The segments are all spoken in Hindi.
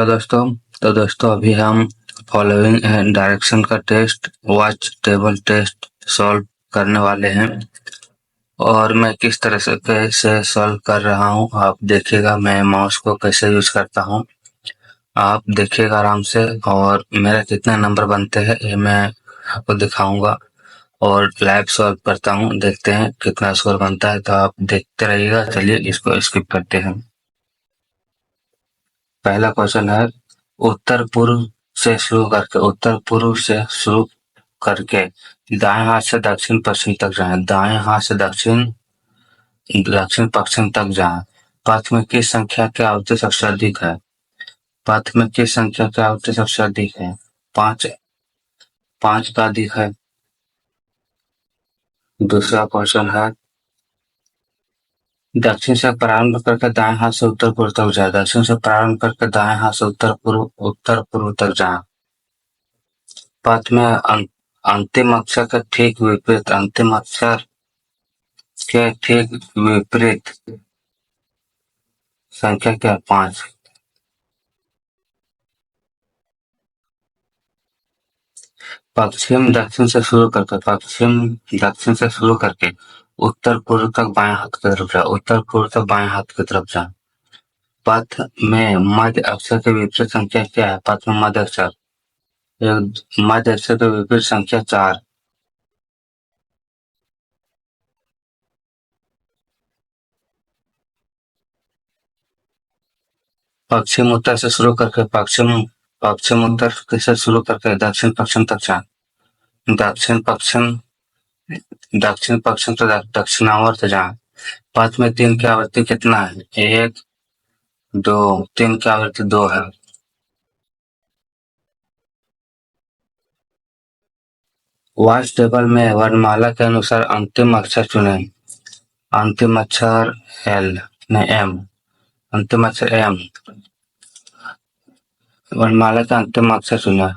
तो दोस्तों अभी हम फॉलोइंग डायरेक्शन का test watch table test solve करने वाले हैं। और मैं किस तरह से कैसे सॉल्व कर रहा हूँ आप देखिएगा। मैं माउस को कैसे यूज करता हूँ आप देखिएगा आराम से। और मेरा कितना नंबर बनते हैं ये मैं आपको दिखाऊंगा। और लाइव सॉल्व करता हूँ, देखते हैं कितना स्कोर बनता है। तो आप देखते रहिएगा। चलिए इसको स्किप करते हैं। पहला क्वेश्चन है उत्तर पूर्व से शुरू करके दाएं हाथ से दक्षिण पश्चिम तक जाएं। दाएं हाथ से दक्षिण दक्षिण पश्चिम तक जाएं। पथ में किस संख्या की आवृत्ति सबसे अधिक है? पथ में किस संख्या की आवृत्ति सबसे अधिक है? पांच। पांच का अधिक है। दूसरा क्वेश्चन है दक्षिण से प्रारंभ करके दाएं हाथ से उत्तर पूर्व तक जाए। दक्षिण से प्रारंभ करके दाएं हाथ से उत्तर पूर्व तक जाए। पथ में अंतिम अक्षर के ठीक विपरीत अंतिम अक्षर के ठीक विपरीत संख्या क्या है? पांच। पश्चिम दक्षिण से शुरू करके उत्तर पूर्व तक बाएं हाथ की तरफ जाए। उत्तर पूर्व तक बाएं हाथ की तरफ जाए। पथ में मध्य अक्षर के विपरीत संख्या क्या है? पथ में मध्य अक्षर मध्य अक्षर के विपरीत संख्या चार। पश्चिम उत्तर से शुरू करके पश्चिम उत्तर से शुरू करके दक्षिण पश्चिम तक जाए। दक्षिण पश्चिम तो दक्षिणावर्त जहाँ पथ में तीन की आवृत्ति कितना है? एक, दो। तीन की आवृत्ति दो है। वॉच टेबल में वर्णमाला के अनुसार अंतिम अक्षर चुनें। अंतिम अक्षर एल नहीं एम। अंतिम अक्षर एम। वर्णमाला का अंतिम अक्षर चुना।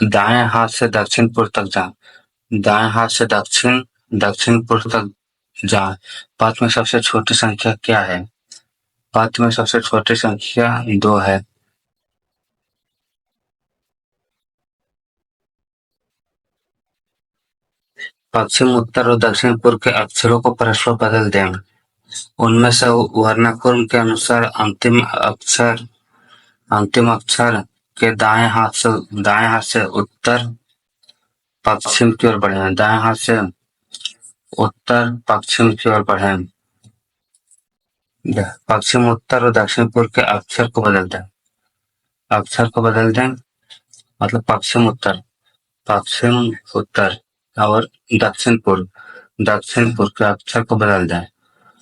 दाएं हाथ से दक्षिण पूर्व तक जाए। दाएं हाथ से दक्षिण पूर्व तक जाए। पथ में सबसे छोटी संख्या क्या है? पथ में सबसे छोटी संख्या दो है। पश्चिम उत्तर और दक्षिण पूर्व के अक्षरों को परस्पर बदल दें। उनमें से वर्णक्रम के अनुसार अंतिम अक्षर के दाएं हाथ से उत्तर पश्चिम की ओर बढ़े। दाएं हाथ से उत्तर पश्चिम की ओर बढ़े। पश्चिम उत्तर और दक्षिण पूर्व के अक्षर को बदल दें। अक्षर को बदल दें मतलब पश्चिम उत्तर और दक्षिण पूर्व के अक्षर को बदल दें।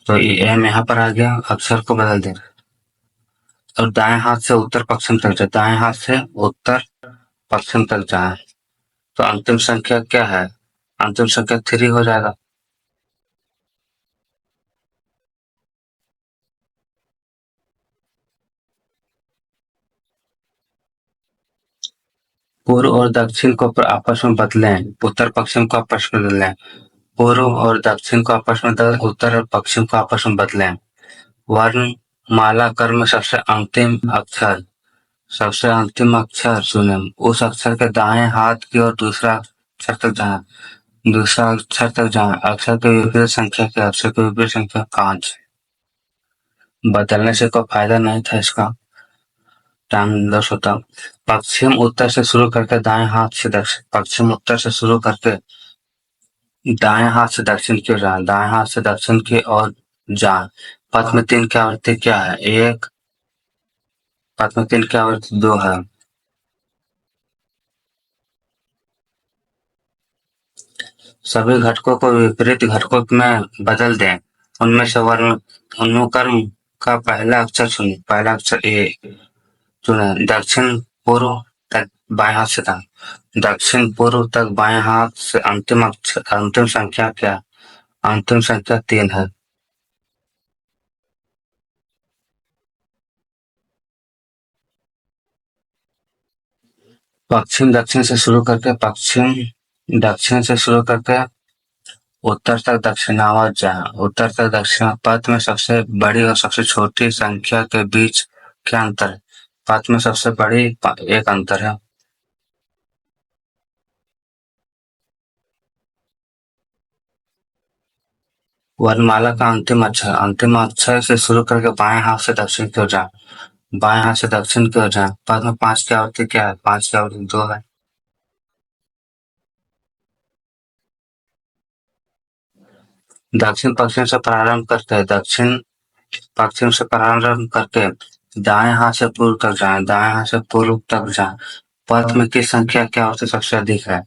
तो ये एम यहाँ पर आ गया। अक्षर को बदल दें और दाएं हाथ से उत्तर पश्चिम तक जाए। दाएं हाथ से उत्तर पश्चिम तक जाए। तो अंतिम संख्या क्या है? अंतिम संख्या थ्री हो जाएगा। पूर्व और दक्षिण को आपस में बदलें। उत्तर पश्चिम को आपस में बदलें। पूर्व और दक्षिण को आपस में बदलें। उत्तर और पश्चिम को आपस में बदलें। वर्णमाला क्रम में सबसे अंतिम अक्षर चुनें। उस अक्षर के दाएं हाथ की ओर दूसरा अक्षर तक जाएं। अक्षर के विपरीत संख्या के अक्षर के विपरीत संख्या पांच। बदलने से कोई फायदा नहीं था इसका। टाइम लॉस होता। पश्चिम उत्तर से शुरू करके दाएं हाथ से दक्षिण पश्चिम उत्तर से शुरू करके दाएं हाथ से दक्षिण की ओर जाएं। दाएं हाथ से दक्षिण की ओर जाएं। पथ में तीन की आवृत्ति क्या है? एक। पथ में तीन की आवृत्ति दो है। सभी घटकों को विपरीत घटकों में बदल दें। उनमें से वर्ण अनुक्रम का पहला अक्षर चुनें। पहला अक्षर ए चुनें। दक्षिण पूर्व तक बाएं हाथ से था। दक्षिण पूर्व तक बाएं हाथ से अंतिम संख्या क्या? अंतिम संख्या तीन है। पश्चिम दक्षिण से शुरू करके उत्तर तक दक्षिणावर्त जाएं। उत्तर तक दक्षिण पथ में सबसे बड़ी और सबसे छोटी संख्या के बीच क्या अंतर है? पाँच में सबसे बड़ी एक अंतर है। वर्णमाला का अंतिम अक्षर से शुरू करके बाएं हाथ से दक्षिण की ओर जाए। बाएं हाथ से दक्षिण की ओर जाए। बाद में पांच की आवृत्ति क्या है? पांच की आवृत्ति दो है। दक्षिण पश्चिम से प्रारंभ करके दक्षिण पश्चिम से प्रारंभ करके दाएं हाथ से पूर्व तक जाए। दाएं हाथ से पूर्व तक जाए। पथ में किस संख्या की आवृत्ति सबसे अधिक है?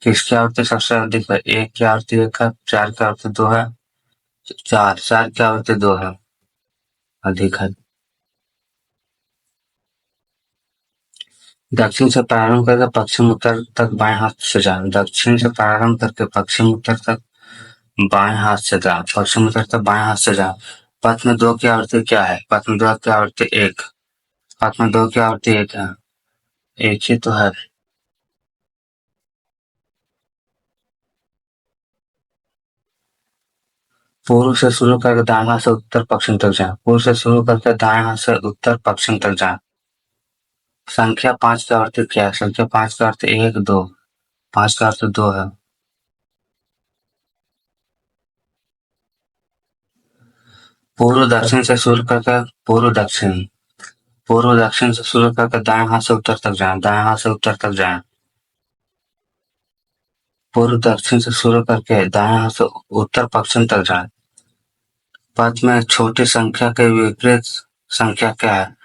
किसकी आवृत्ति सबसे अधिक है? एक की आवृत्ति एक है, चार की आवृत्ति दो है। चार की आवृत्ति दो है, अधिक है। दक्षिण से प्रारंभ करके पश्चिम उत्तर तक बाएं हाथ से जाए। दक्षिण से प्रारंभ करके पश्चिम उत्तर तक बाएं हाथ से जाए। पश्चिम उत्तर तक बाएं हाथ से जाए। पथ में दो की आवृत्ति क्या है? पथ में दो की आवृत्ति एक। पथ में दो की आवृत्ति एक है। एक ही तो है। पूर्व से शुरू करके दाएं हाथ से उत्तर पश्चिम तक जाए। पूर्व से शुरू करके दाएं हाथ से उत्तर पश्चिम तक जाए। संख्या पांच का अर्थ क्या है? संख्या पांच का अर्थ एक दो। पांच का अर्थ दो है। पूर्व दक्षिण से शुरू करके पूर्व दक्षिण से शुरू करके दाएं हाथ से उत्तर तक जाए। दाएं हाथ से उत्तर तक जाए। पूर्व दक्षिण से शुरू करके दाएं हाथ से उत्तर पश्चिम तक जाए। पथ में छोटी संख्या के विपरीत संख्या क्या है?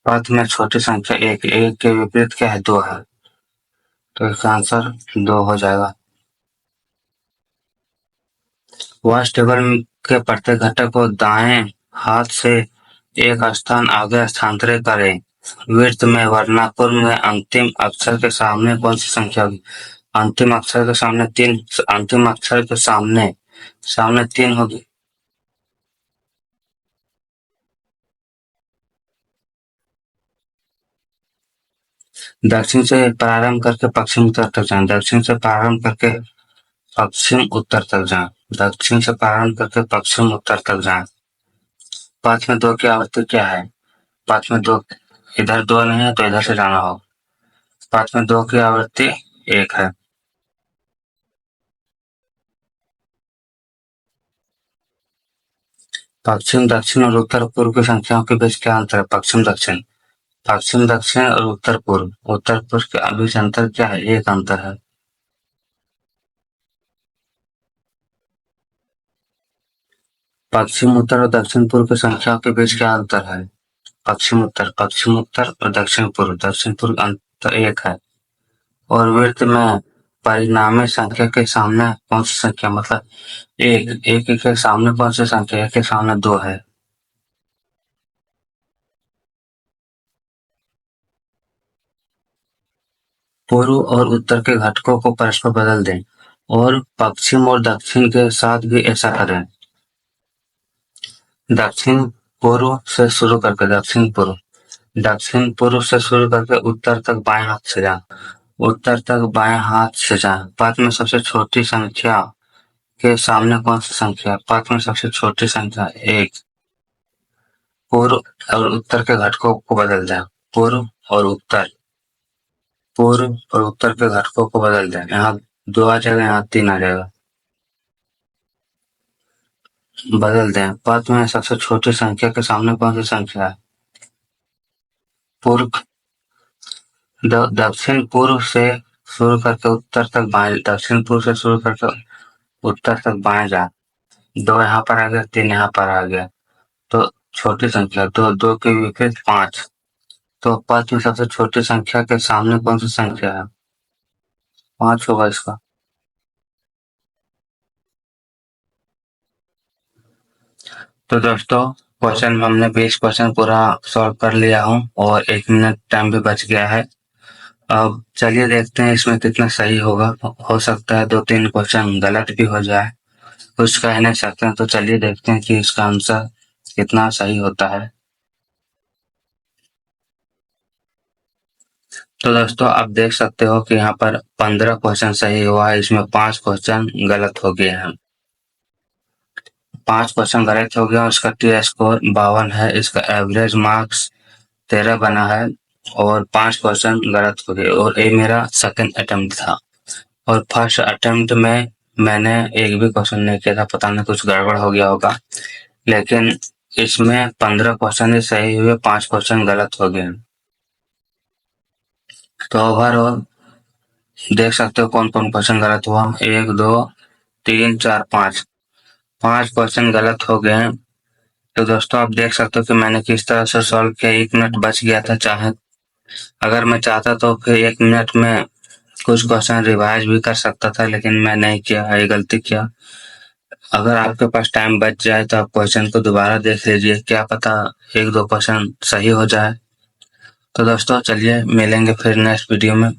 पथ में छोटी संख्या एक के विपरीत क्या है? दो है। तो इसका आंसर दो हो जाएगा। वॉच टेबल के प्रत्येक घटक को दाएं हाथ से एक स्थान आगे स्थानांतरित करें। वृत्त में वर्णाकुर में अंतिम अक्षर के सामने कौन सी संख्या होगी? अंतिम अक्षर के सामने तीन। अंतिम अक्षर के सामने सामने तीन होगी। दक्षिण से प्रारंभ करके पश्चिम उत्तर तक जाए। दक्षिण से प्रारंभ करके पश्चिम उत्तर तक जाए। दक्षिण से प्रारंभ करके पश्चिम उत्तर तक जाए। पांच में दो की आवृत्ति क्या है? पांच में दो, इधर दो नहीं है तो इधर से जाना होगा। पांच में दो की आवृत्ति एक है। पश्चिम दक्षिण और उत्तर पूर्व की संख्याओं के बीच क्या अंतर है? पश्चिम दक्षिण और उत्तर पूर्व के बीच अंतर क्या है? एक अंतर है। पश्चिम उत्तर और दक्षिण पूर्व की संख्याओं के बीच क्या अंतर है? पश्चिम उत्तर और दक्षिण पूर्व अंतर एक है। और वृत्त में परिणामी संख्या के सामने कौन सी संख्या, मतलब एक के सामने कौन सी संख्या? एक के सामने दो है। पूर्व और उत्तर के घटकों को परस्पर बदल दें और पश्चिम और दक्षिण के साथ भी ऐसा करें। दक्षिण पूर्व से शुरू करके दक्षिण पूर्व से शुरू करके उत्तर तक बाएं हाथ से जाएं। उत्तर तक बाएं हाथ से जाएं। पथ में सबसे छोटी संख्या के सामने कौन सी संख्या है? पथ में सबसे छोटी संख्या एक। पूर्व और उत्तर के घटकों को बदल दें। पूर्व और उत्तर पूर्व और उत्तर के घटकों को बदल दें। यहाँ दो आ जाएगा, यहाँ तीन आ जाएगा। बदल दें। पथ में सबसे छोटी संख्या के सामने कौन सी संख्या है? पूर्व दक्षिण पूर्व से शुरू करके उत्तर तक बाएं। दक्षिण पूर्व से शुरू करके उत्तर तक बाएं जा। दो यहाँ पर आ गया, तीन यहाँ पर आ गया। तो छोटी संख्या दो, दो के विपरीत पांच। तो पथ में सबसे छोटी संख्या के सामने कौन सी संख्या है? पांच होगा इसका। तो दोस्तों, क्वेश्चन में हमने 20 क्वेश्चन पूरा सॉल्व कर लिया हूँ और 1 मिनट टाइम भी बच गया है। अब चलिए देखते हैं इसमें कितना सही होगा। हो सकता है दो तीन क्वेश्चन गलत भी हो जाए, कुछ कह नहीं सकते हैं। तो चलिए देखते हैं कि इसका आंसर कितना सही होता है। तो दोस्तों, आप देख सकते हो कि यहाँ पर 15 क्वेश्चन सही हुआ है, इसमें 5 क्वेश्चन गलत हो गए हैं। 5 क्वेश्चन गलत हो गया। उसका टी स्कोर 52 है। इसका एवरेज मार्क्स 13 बना है। और 5 क्वेश्चन गलत हो गए और ये मेरा सेकंड अटेम्प्ट था। और फर्स्ट अटेम्प्ट में मैंने एक भी क्वेश्चन नहीं किया था, पता नहीं कुछ गड़बड़ हो गया होगा, लेकिन इसमें 15 क्वेश्चन ही सही हुए, 5 क्वेश्चन गलत हो गए। तो ओवरऑल देख सकते हो कौन कौन क्वेश्चन गलत हुआ। 1 2 3 4 5 5 क्वेश्चन गलत हो गए। तो दोस्तों आप देख सकते हो कि मैंने किस तरह से सॉल्व किया। 1 मिनट बच गया था, चाहे अगर मैं चाहता तो फिर 1 मिनट में कुछ क्वेश्चन रिवाइज भी कर सकता था, लेकिन मैं नहीं किया, ये गलती किया। अगर आपके पास टाइम बच जाए तो आप क्वेश्चन को दोबारा देख लीजिए, क्या पता 1 2 क्वेश्चन सही हो जाए। तो दोस्तों चलिए मिलेंगे फिर नेक्स्ट वीडियो में।